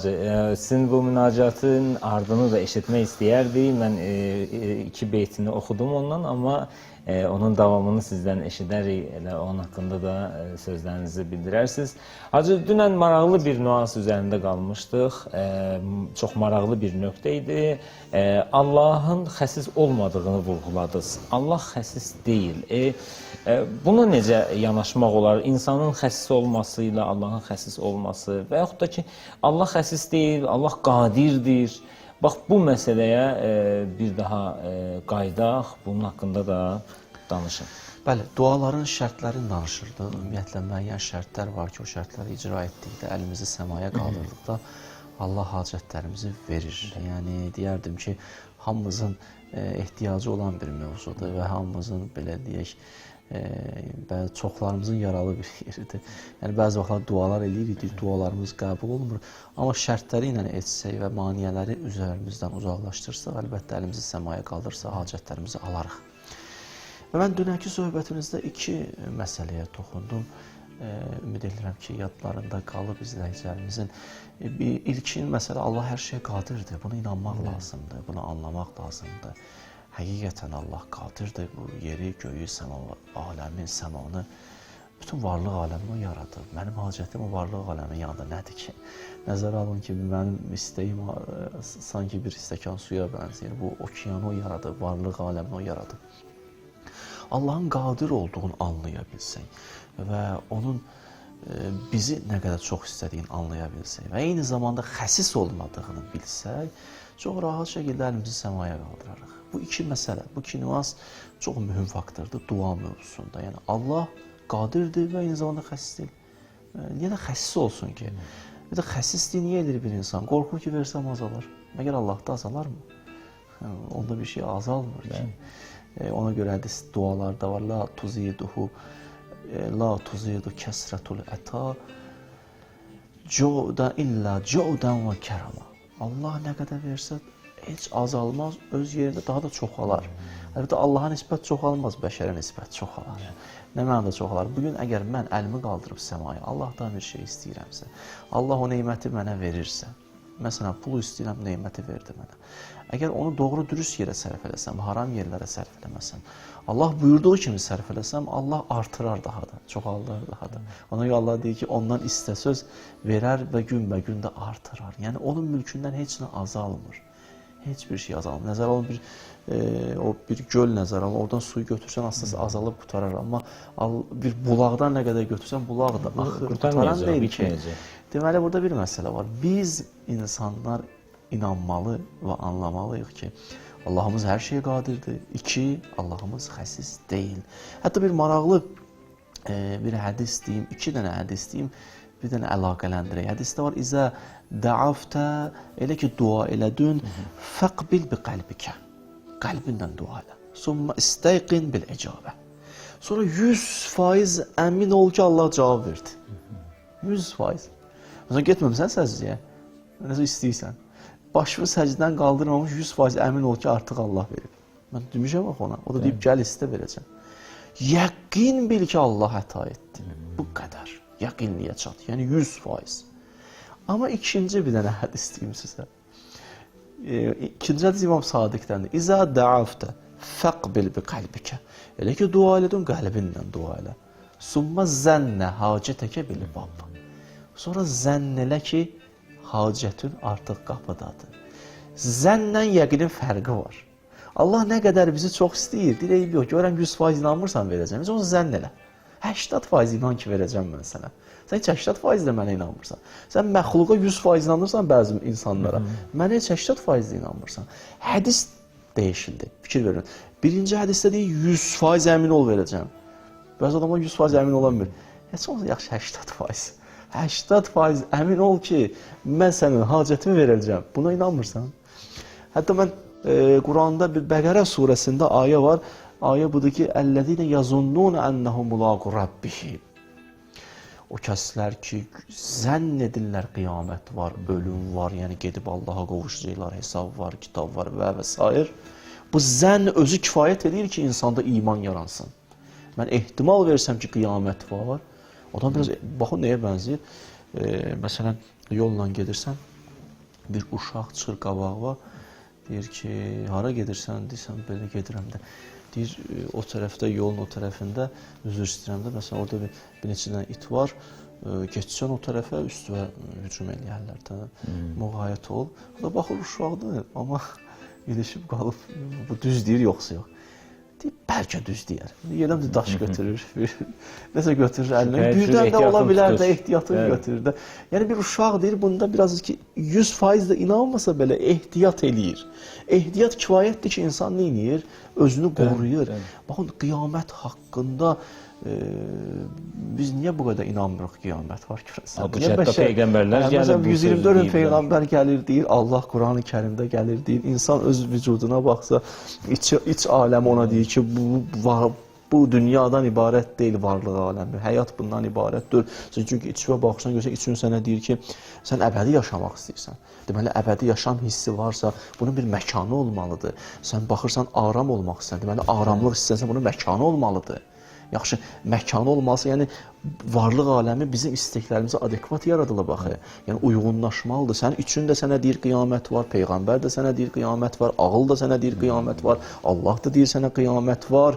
Sizin bu münacatın ardını da eşitmək istəyərdik. Mən iki beytini oxudum ondan, amma onun davamını sizdən eşidərik. Elə onun haqqında da sözlərinizi bildirərsiniz. Hacı, dünən maraqlı bir nüans üzərində qalmışdıq. Çox maraqlı bir nöqtə idi. Allahın xəsis olmadığını vurğuladınız. Allah xəsis deyil. Buna necə yanaşmaq olar? İnsanın xəsis olması ilə Allahın xəsis olması və yaxud da ki, Allah xəsis deyil, Allah qadirdir. Bax, bu məsələyə bir daha qaydaq, bunun haqqında da danışın. Bəli, duaların şərtlərini danışırdıq. Ümumiyyətlə, müəyyən şərtlər var ki, o şərtləri icra etdikdə, əlimizi səmaya qaldırdıqda Allah hacətlərimizi verir. Yəni, deyərdim ki, hamımızın ehtiyacı olan bir mövzudur və hamımızın, belə deyək, çoxlarımızın yaralı bir yeridir. Yəni, bəzi vaxtlar dualar eləyirik, dualarımız qəbul olmur. Amma şərtləri ilə etsək və maniyələri üzərimizdən uzaqlaşdırsaq, əlbəttə əlimizi səmaya qaldırsa, hacətlərimizi alarıq. Və mən dünənki söhbətimizdə iki məsələyə toxundum. Ümid edirəm ki, yadlarında qalıb izləyicilərimizin. İlkin məsələ, Allah hər şeyə qadirdir. Buna inanmaq lazımdır, bunu anlamaq lazımdır. Həqiqətən Allah qadirdir, bu yeri, göyü, aləmi, səmanı, bütün varlıq aləmini o yaradıb. Mənim hacətim o varlıq aləminin yanında nədir ki? Nəzərə alın ki, mənim istəyim sanki bir stəkan suya bənzəyir. Bu okeanı o yaradıb, varlıq aləmini o yaradıb. Allahın qadir olduğunu anlaya bilsək və onun bizi nə qədər çox istədiyini anlaya bilsək və eyni zamanda xəsis olmadığını bilsək, çox rahat şəkildə əlimizi səmaya qaldırarıq. Bu iki məsələ, bu iki nüans çox mühüm faktordur dua mövzusunda. Yəni, Allah qadirdir və eyni zamanda xəsis deyil. Niyə də xəsis olsun ki? Bir də xəsisliyi niyə edir bir insan? Qorxur ki, versəm azalar. Məgər Allahda azalar mı? Onda bir şey azalmır ki. Ona görə hədis dualarda var. La tuzidu kəsrətul əta illə cəudən və kərama. Allah nə qədər versə, heç azalmaz, öz yerində daha da çoxalar. Əlbəttə, Allaha nisbət çoxalmaz, bəşərə nisbət çoxalar. Nə mənada çoxalar? Bugün əgər mən əlimi qaldırıb səmaya, Allahdan bir şey istəyirəmsə, Allah o neyməti mənə verirsə, məsələn, pulu istəyirəm, neyməti verdi mənə. Əgər onu doğru dürüst yerə sərf eləsəm, haram yerlərə sərf eləməsəm, Allah buyurduğu kimi sərf eləsəm, Allah artırar daha da, çoxaldır daha da. Ona görə Allah deyir ki, ondan istə söz verər və günbə-gün də artırar. Yəni, onun mülkündən heç nə azalmır. Heç bir şey azalmır. Nəzər alın, bir göl nəzər alın, oradan suyu götürsən, aslında azalıb qutarar. Amma bir bulaqdan nə qədər götürsən, bulaq da axır, qutaran deyil ki. Deməli, burada bir məsələ var. Biz insanlar inanmalı və anlamalıyıq ki, Allahımız hər şeyə qadirdir. İki, Allahımız xəsis deyil. Hətta bir maraqlı bir hədis deyim, iki dənə hədis deyim, bir dənə əlaqələndirək. Hədisdə var, İzə dəaftə, elə ki, dua elədün, fəqbil bi qəlbikə. Qəlbindən dua elə. Summa istəyqin bil icabə. Sonra 100% əmin ol ki, Allah cavab verdi. 100%. Məsələn, getməmsən səcdiyə, nəsə istəyirsən. Başını səcdən qaldırmamış 100% əmin ol ki, artıq Allah verib. Mən demişəm bax ona, o da deyib, gəl istə verəcəm. Yəqin bil ki, Allah əta etdi. Bu qədər. Yəqinliyə çat. Yəni 100%. Amma ikinci bir dənə hədis deyim sizə. İkinci hədis İmam Sadiqdəndir. İzə dəaftə fəqbil bi qəlbikə. Elə ki, dua elədin, qəlbinlə dua elə. Summa zənnə hacətəkə bil bab. Sonra zənn elə ki, hacətin artıq qapıdadır. Zənnlə yəqinin fərqi var. Allah nə qədər bizi çox istəyir, deyək yox, görəm 100% inanmırsan verəcəm. Biz onu zənn elə. 80% inan ki, verəcəm mən sənə. Sən heç 80% də mənə inanmırsan. Sən məxluqa 100% inanırsan bəzi insanlara. Mənə heç 80% inanmırsan. Hədis dəyişildi, fikir verin. Birinci hədisdə deyir, 100% əmin ol verəcəm. Bəzi adamlar 100% əmin olamır. Heç olmasa yaxşı 80%. 80% əmin ol ki, mən sənin hacətimi verəcəm. Buna inanmırsan. Hətta mən Quranda bir Bəqərə surəsində ayə var. Ayə budur ki, Əlləzīnə yazunnun ənəhum mulaqu rabbihim. O kəslər ki, zənn edirlər qiyamət var, ölüm var, yəni gedib Allaha qovuşacaqlar, hesab var, kitab var və s. Bu zənn özü kifayət edir ki, insanda iman yaransın. Mən ehtimal versəm ki, qiyamət var, o da biraz, baxın nəyə bənzəyir? Məsələn, yolla gedirsən, bir uşaq çıxır qabağıma, deyir ki, hara gedirsən, deyirsən, belə gedirəm də. Deyir, o tərəfdə, yolun o tərəfində, üzr istəyirəm də, məsələn, orada bir neçə dənə it var, geçsən o tərəfə, üstüvə hücum eləyərlər də, müğayət ol. O da baxır uşaqdır, amma ilişib qalıb, bu düz deyir, yoxsa yox. Deyir, bəlkə düz deyər. Yerəm də daş götürür, nəsə götürür əlinə. Birdən də ola bilər də, ehtiyatını götürür də. Yəni bir uşaq deyir, bunda biraz ki 100% də inanmasa belə ehtiyat eləyir. Ehtiyat kifayətdir ki, insan nə edir? Özünü qoruyur. Baxın, qiyamət haqqında biz niyə bu qədər inanmırıq qiyamət var ki? Bu şəhətdə peyğəmbərlər gəlir. 124 peyğəmbər gəlir deyir, Allah Quran-ı Kərimdə gəlir deyir. İnsan öz vücuduna baxsa, iç aləmi ona deyir ki, bu dünyadan ibarət deyil varlıq aləmi. Həyat bundan ibarətdir. Çünki içvə baxsan, görsən, üçün sənə deyir ki, sən əbədi yaşamaq istəyirsən. Deməli, əbədi yaşam hissi varsa, bunun bir məkanı olmalıdır. Sən baxırsan, aram olmaq istəyirsən. Deməli, aramlıq istəyirsən, bunun məkanı olmalıdır. Yaxşı, məkanı olması, yəni varlıq aləmi bizim isteklərimizə adekvat yaradılıb axı. Yəni uyğunlaşmalıdır. Sənin üçün də sənə deyir qiyamət var, peyğəmbər də sənə deyir qiyamət var, ağıl da sənə deyir qiyamət var, Allah da deyir sənə qiyamət var.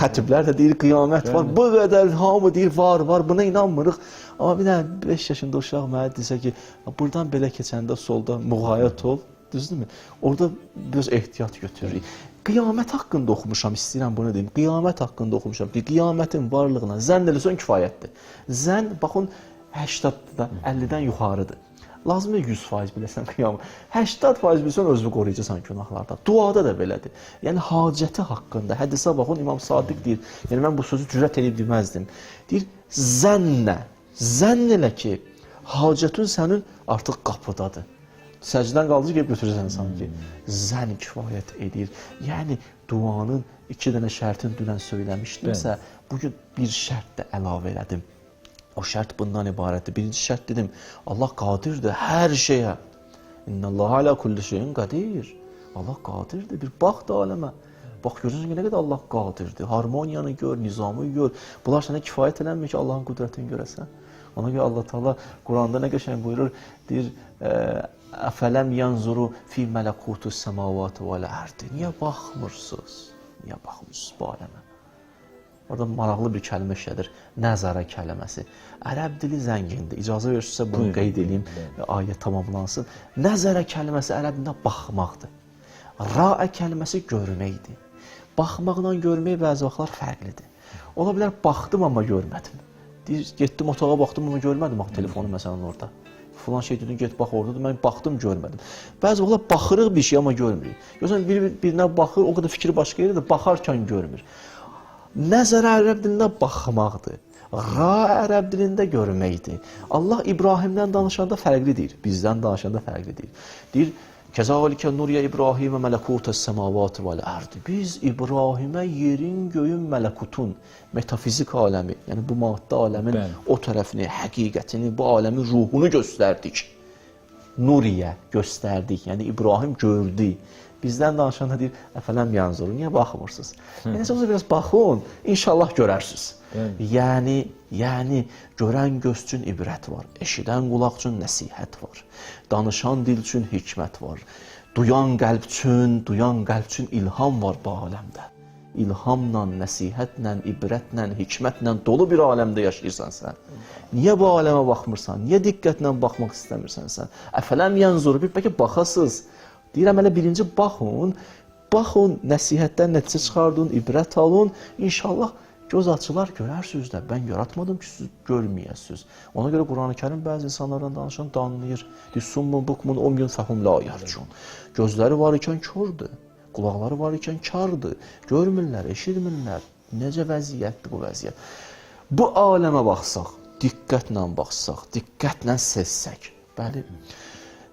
Xətiblər də deyir qiyamət var. Bu qədər hamı deyir var, buna inanmırıq. Amma bir dənə 5 yaşında uşaq mənə desə ki, buradan belə keçəndə solda müğayət ol, düzdürmü? Orada biraz ehtiyat götürürük. Qiyamət haqqında oxumuşam, istəyirəm bunu deyim. Qiyamət haqqında oxumuşam ki, qiyamətin varlığına zənn eləsən kifayətdir. Zənn, baxın, 80-dan, 50-dən yuxarıdır. Lazımdır 100% biləsən qiyamət. 80% bilsən özünü qoruyacaqsan günahlardan. Duada da belədir. Yəni, hacəti haqqında, hədisə baxın, İmam Sadiq deyir, yəni mən bu sözü cürət edib deməzdim. Deyir, zənn elə ki, hacətin sənin artıq qapıdadır. Səcdən qaldıcı gəlib götürürsən sanki. Zənn kifayət edir. Yəni, duanın 2 dənə şərtin dünən söyləmişdimsə, bugün bir şərt də əlavə elədim. O şərt bundan ibarətdir. Birinci şərt dedim, Allah qadirdir hər şeyə. İnnəllaha alə kulli şeyin qadir. Allah qadirdir. Bir bax da aləmə. Bax, görürsün ki, nə qədər Allah qadirdir. Harmoniyanı gör, nizamı gör. Bunlar sənə kifayət eləmir ki, Allahın qüdrətini görəsən. Ona görə Allah Teala Quranda nə qəşəng buyurur, deyir, Əfələm yanzuru fi mələkutus səmavati vəl-ərdi. Niyə baxmırsınız? Niyə baxmırsınız bu aləmə? Orada maraqlı bir kəlmə işlədir. Nəzərə kəlməsi. Ərəb dili zəngindir. İcazə verirsinizsə bunu qeyd edeyim, ayə tamamlansın. Nəzərə kəlməsi ərəb dilində baxmaqdır. Rəə kəlməsi görməkdir. Baxmaqla görmək bəzi vaxtlar fərqlidir. Ola bilər, baxdım amma görmədim. Deyir, getdim otağa baxdım amma görmədim. Bax, telefonu məsələn orada. Falan şey dedin, get bax oradadır, mən baxdım, görmədim. Bəzi vaxtlar baxırıq bir şey, amma görmürük. Görürsən, birinə baxır, o qədər fikri başqa yerdə, baxarkən görmür. Nəzər ərəb dilində baxmaqdır. Ra ərəb dilində görməkdir. Allah İbrahimdən danışanda fərqli deyir, bizdən danışanda fərqli deyir. Deyir, Kəzəlikə nuriyə İbrahimə mələkutəs səmavati vəl-ərdi. Biz İbrahimə yerin, göyün, mələkutun, metafizik aləmi, yəni bu maddə aləmin o tərəfini, həqiqətini, bu aləmin ruhunu göstərdik. Nuriyə göstərdik, yəni İbrahim gördü. Bizdən danışanda deyir, əfələm yanzuru, niyə baxmırsınız? Yəni, biraz baxın, inşallah görərsiniz. Yəni, görən göz üçün ibrət var, eşidən qulaq üçün nəsihət var, danışan dil üçün hikmət var, duyan qəlb üçün ilham var bu aləmdə. İlhamla, nəsihətlə, ibrətlə, hikmətlə dolu bir aləmdə yaşayırsan sən. Niyə bu aləmə baxmırsan? Niyə diqqətlə baxmaq istəmirsən sən? Əfələm yanzuru, bəlkə baxasız. Deyirəm, elə birinci baxın, nəsihətdən nəticə çıxardın, ibrət alın, inşallah göz açılar, görərsiniz də, mən yaratmadım ki, siz görməyəsiniz. Ona görə Quran-ı Kərim bəzi insanlardan danışan da anlayır. Summun, bukmun, umyun, fəhum, la yarcun. Gözləri var ikən kördür, qulaqları var ikən kardır, görmürlər, eşitmirlər. Necə vəziyyətdir bu vəziyyət? Bu aləmə baxsaq, diqqətlə sezsək, bəli,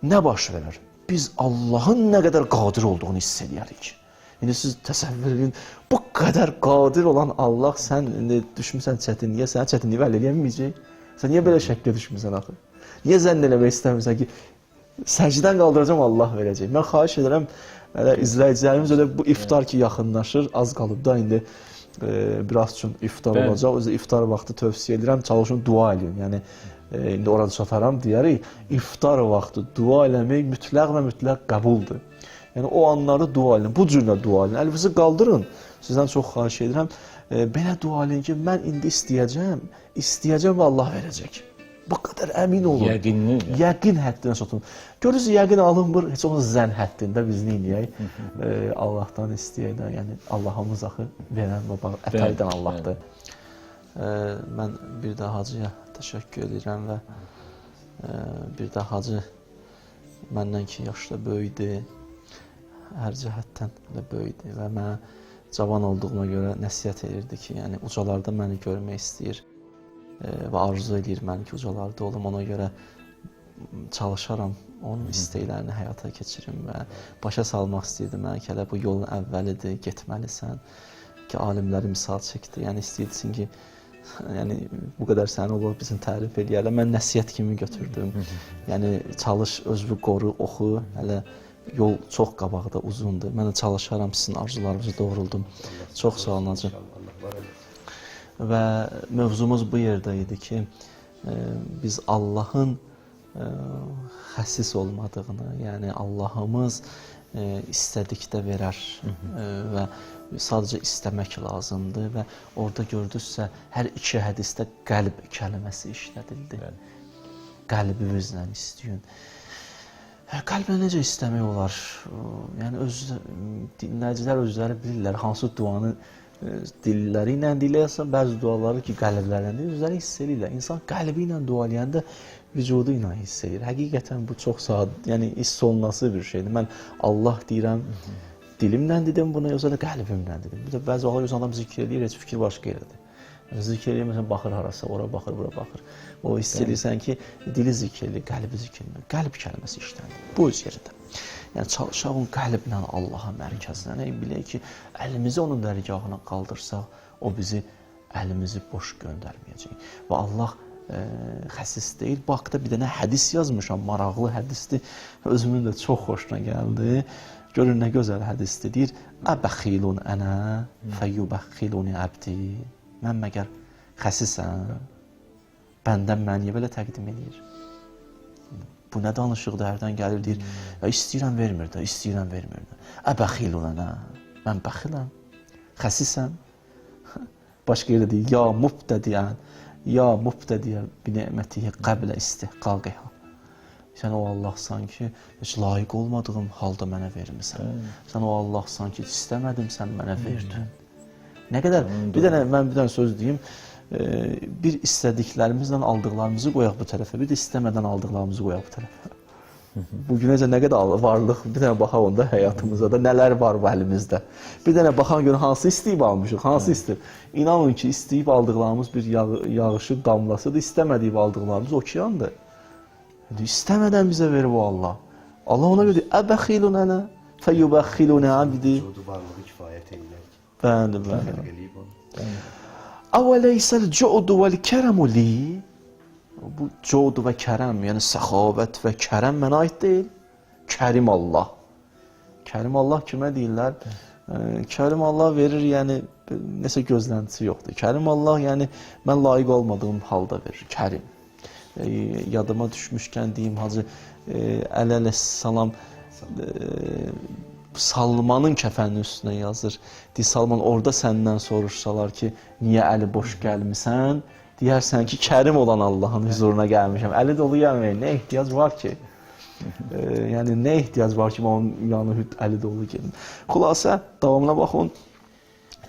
nə baş verər? Biz Allahın nə qədər qadir olduğunu hiss edərik. İndi siz təsəvvür edin, bu qədər qadir olan Allah, sən düşmüsən çətinliyə, sənə çətinliyi həll edəməyəcək. Sən niyə belə şəklə düşmüsən axı? Niyə zənn eləmək istəmirsən ki, səcdən qaldıracam, Allah verəcək. Mən xahiş edirəm, izləyicilərimiz öyle bu iftar ki yaxınlaşır, az qalıb da indi biraz üçün iftar olacaq. O yüzden iftar vaxtı tövsiyə edirəm, çalışın dua edin. Yəni, indi orada çataram deyərik, iftar vaxtı dua eləmək mütləq və mütləq qəbuldur. Yəni o anları dua edin, bu cürlə dua edin. Əlinizi qaldırın. Sizdən çox xahiş edirəm. Belə dua edin ki, mən indi istəyəcəm və Allah verəcək. Bu qədər əmin olun. Yəqin həddinə çatın. Görürsünüz, yəqin alınmır, heç onun zənn həddində biz neyiniyək? Allahdan istəyək də, yəni Allahımız axı verən və əta edən Allahdır. Mən bir də hacıya təşəkkür edirəm və bir də hacı məndən 2 yaşda böyüdü. Hər cəhətdən də böyüdü və mənə cavan olduğuma görə nəsihət edirdi ki, yəni ucalarda məni görmək istəyir və arzu edir məni ki, ucalarda olum. Ona görə çalışaram, onun istəklərini həyata keçirim və başa salmaq istəyirdi mənə ki, hələ bu yolun əvvəlidir, getməlisən ki, alimləri misal çəkdi. Yəni istəyirsin ki, yəni bu qədər səni olur, bizim tərif eləyərlər. Mən nəsihət kimi götürdüm. Yəni çalış, özünü qoru, oxu, hələ yol çox qabaqda, uzundur. Mən də çalışaram, sizin arzularınızı doğruldum. Çox sağ olun hacı. Və mövzumuz bu yerdə idi ki, biz Allahın xəsis olmadığını, yəni Allahımız istədikdə verər və sadəcə istəmək lazımdır və orada gördünüzsə, hər 2 hədisdə qəlb kəlməsi işlədildi. Qəlbinizlə istəyin. Qəlblə necə istəmək olar? Yəni dinləyicilər özləri bilirlər hansı duanı dilləri ilə deyirlərsə, bəzi duaları ki, qəlblərlə deyir, özləri hiss edirlər. İnsan qəlbi ilə dua eləyəndə vücudu ilə hiss edir. Həqiqətən bu çox yəni hiss olunası bir şeydir. Mən Allah deyirəm, dilimlə dedim bunu, yoxsa da qəlbimlə dedim. Bir də bəzi vaxtlar adam zikr edir, heç fikir başqa yerədir. Zikr edir, məsələn, baxır harasa, ora baxır, bura baxır. O hiss edirsən ki, dili zikr edir, qəlbi zikr edir. Qəlb kəlməsi işləndir. Bu öz yerində. Yəni çalışaq qəlblə Allaha mərkəzlənək, bilək ki, əlimizi onun dərgahına qaldırsaq, o bizi əlimizi boş göndərməyəcək. Və Allah xəsis deyil. Bu haqda bir dənə hədis yazmışam, maraqlı hədisdir. Özümün də çox xoşuna gəldi. Görün nə gözəl hədisdir. Deyir: "Əbəxilun ənə fəyyubəxiluni əbdi." Mən məgər xəsisəm? Bəndən mən niyə belə təqdim edir? Bu nə danışıqdır, hərdən gəlir, deyir, istəyirəm vermir də, istəyirəm vermir də. Əbəxilun ənə, mən bəxiləm, xəsisəm. Başqa yerdə deyir, ya mubtədiyə binəmətihi qəblə istihqaqiha. Sən o Allahsan ki, heç layiq olmadığım halda mənə vermirsən. Sən o Allahsan ki, istəmədim, sən mənə verdin. Nə qədər, mən bir dənə söz deyim, bir istədiklərimizlə aldıqlarımızı qoyaq bu tərəfə, bir də istəmədən aldıqlarımızı qoyaq bu tərəfə. Bugünəcə nə qədər varlıq, bir dənə baxaq onda həyatımızda da nələr var bu əlimizdə. Bir dənə baxan görə hansı istəyib almışıq, hansı istəyib. İnanın ki, istəyib aldıqlarımız bir yağışı damlasıdır, istəmədiyib aldıqlarımız okeandır. İstəmədən bizə verib o Allah. Allah ona görə deyir, əbəxilun ənə fəyyubəxilunə abdi. Varlığı kifayət eylər. Bəli. Əvələysəl cu'du vəl-kərəmu li. Bu cu'd və kərəm, yəni səxavət və kərəm mənə aid deyil. Kərim Allah. Kərim Allah kimə deyirlər? Kərim Allah verir, yəni nəsə gözləntisi yoxdur. Kərim Allah, yəni mən layiq olmadığım halda verir. Kərim. Yadıma düşmüşkən deyim, hacı Əli əleyhissalam Salmanın kəfəninin üstünə yazır. Deyir, Salman, orada səndən soruşsalar ki, niyə əli boş gəlmisən? Deyərsən ki, kərim olan Allahın huzuruna gəlmişəm. Əli dolu gəlməyə nə ehtiyac var ki? Yəni, nə ehtiyac var ki, onun yanı əli dolu gelin? Xülasə, davamına baxın.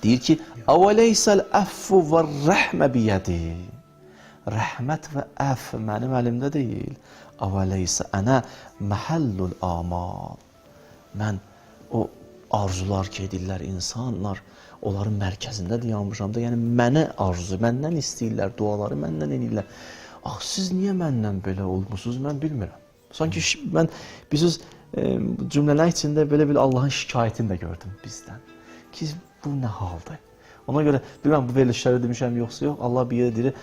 Deyir ki, əvələysəl əffu və rəhmə biyədi. Rəhmət və əff mənim əlimdə deyil. Əvəleysə ənə məhəllul amal. Mən o arzular ki edirlər insanlar, onların mərkəzində dayanmışam da, yəni mənə arzu, məndən istəyirlər, duaları məndən edirlər. Siz niyə məndən belə olmusunuz, mən bilmirəm. Sanki biz cümlələr içində belə bir Allahın şikayətini də gördüm bizdən. Ki, bu nə haldır? Ona görə, bilməm, bu verilişləri demişəm, yoxsa yox, Allah bir yerə deyir,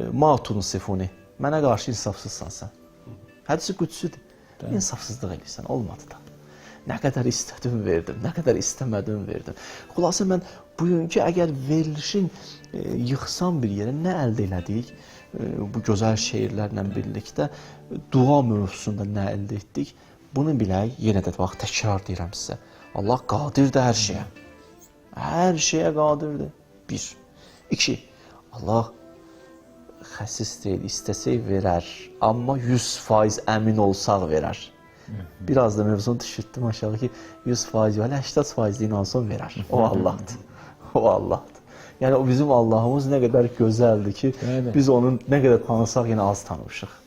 matun sifuni, mənə qarşı insafsızsan sən. Hədisi qüdsüdür, insafsızlıq edirsən, olmadı da. Nə qədər istədim verdim, nə qədər istəmədim verdim. Xülasə mən bugünkü əgər verilişin yıxsam bir yerə nə əldə elədik? bu gözəl şeirlərlə birlikdə dua mövzusunda nə əldə etdik? Bunu bilək, yenə də bax təkrar deyirəm sizə. Allah qadirdir hər şeyə. Hər şeyə qadirdir. 1. 2. Allah xəsis deyil, istəsək verər. Amma 100% əmin olsaq verər. Biraz da mövzunu düşürtdüm aşağı ki 100% yox, 80% inansın verər. O Allahdır. O Allahdır. Yəni o bizim Allahımız nə qədər gözəldir ki, biz onun nə qədər tanısaq yenə az tanımışıq.